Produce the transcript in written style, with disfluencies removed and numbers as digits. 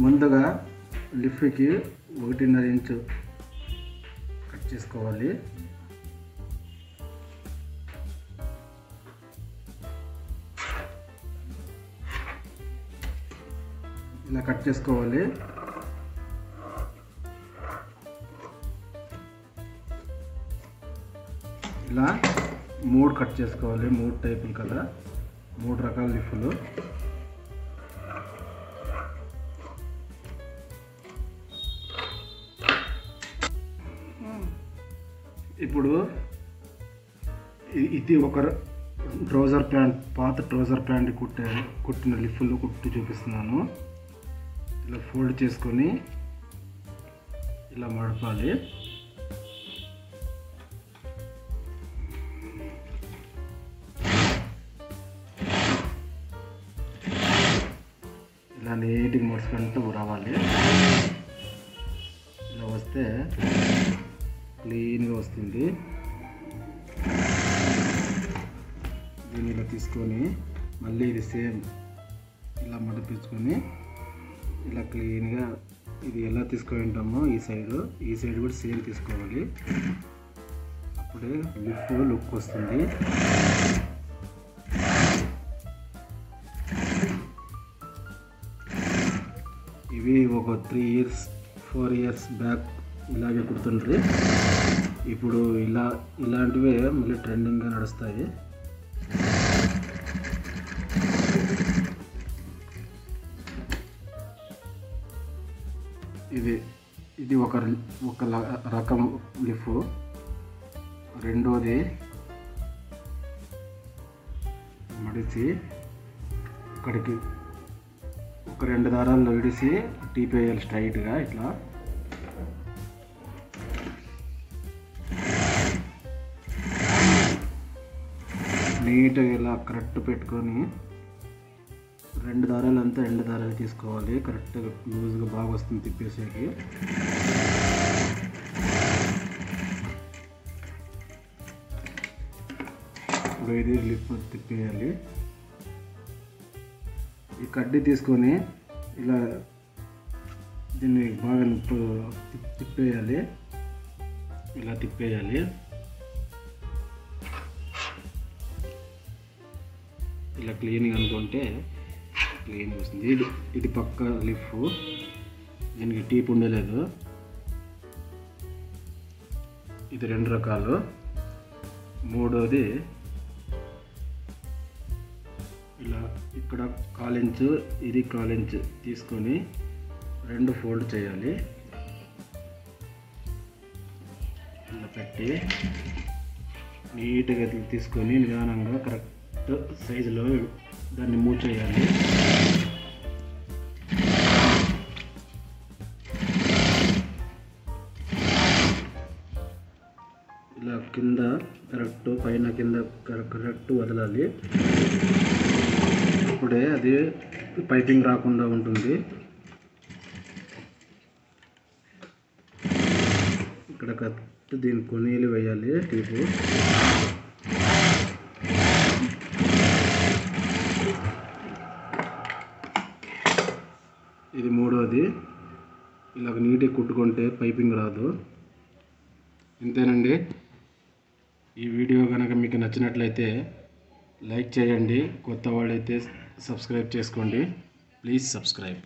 ముందుగా లిఫ్ట్కి 1.5 inch cut చేసుకోవాలి. ఇలా కట్ చేసుకోవాలి. ఇలా 3 కట్ చేసుకోవాలి. 3 టైపులు కదా, 3 రకాల లిఫ్టులు. ఇప్పుడు ఇది ఒక ట్రౌజర్ ప్యాంట్, పాత ట్రౌజర్ ప్యాంట్ కుట్టిన లిఫ్టులు కుట్టి చూపిస్తున్నాను. ఇలా ఫోల్డ్ చేసుకొని ఇలా మడపాలి. ఇలా నీట్గా మడుచుకుంటూ రావాలి. ఇలా వస్తే క్లీన్గా వస్తుంది. దీన్ని ఇలా తీసుకొని మళ్ళీ ఇది సేమ్ ఇలా మడిపించుకొని ఇలా క్లీన్గా ఇది ఎలా తీసుకొని ఉంటామో ఈ సైడ్ కూడా సేమ్ తీసుకోవాలి. అప్పుడే లిఫ్ట్ లుక్ వస్తుంది. ఇవి ఒక 3 ఇయర్స్ 4 ఇయర్స్ బ్యాక్ ఇలాగే కుడుతుండ్రి. ఇప్పుడు ఇలాంటివే మళ్ళీ ట్రెండింగ్గా నడుస్తాయి. ఇది ఒక రకం లిఫ్ట్. రెండోది మడిచి ఇక్కడికి ఒక 2 దారాల్లో విడిసి టీపేయాలి స్ట్రైట్గా. ఇట్లా నీట్గా ఇలా కరెక్ట్ పెట్టుకొని 2 దారాలు అంతా 2 దారాలు తీసుకోవాలి. కరెక్ట్గా లూజ్గా బాగా వస్తుంది తిప్పేసేకి. ఇప్పుడు ఇది లిఫ్ట్ తిప్పేయాలి. ఈ కడ్డీ తీసుకొని ఇలా దీన్ని బాగా తిప్పేయాలి. ఇలా తిప్పేయాలి. ఇలా క్లీన్గా అనుకుంటే క్లీన్గా వస్తుంది. ఇది పక్క లిఫ్ట్, దీనికి టీప్ ఉండలేదు. ఇది 2 రకాలు. మూడోది ఇలా ఇక్కడ 1/4 ఇంచు, ఇది 1/4 ఇంచు తీసుకొని 2 ఫోల్డ్ చేయాలి. ఇలా పెట్టి నీట్గా తీసుకొని నిదానంగా కరెక్ట్ సైజులో దాన్ని మూవ్ చేయాలి. ఇలా కింద కరెక్ట్, పైన కింద కరెక్ట్ వదలాలి. అప్పుడే అది పైపింగ్ రాకుండా ఉంటుంది. ఇక్కడ కరెక్ట్ దీని కొనీలు వేయాలి టీపు. ఇది మూడోది. ఇలా నీట్గా కుట్టుకుంటే పైపింగ్ రాదు. ఇంతేనండి. ఈ వీడియో కనుక మీకు నచ్చినట్లయితే లైక్ చేయండి. కొత్త వాళ్ళైతే సబ్స్క్రైబ్ చేసుకోండి. Please subscribe.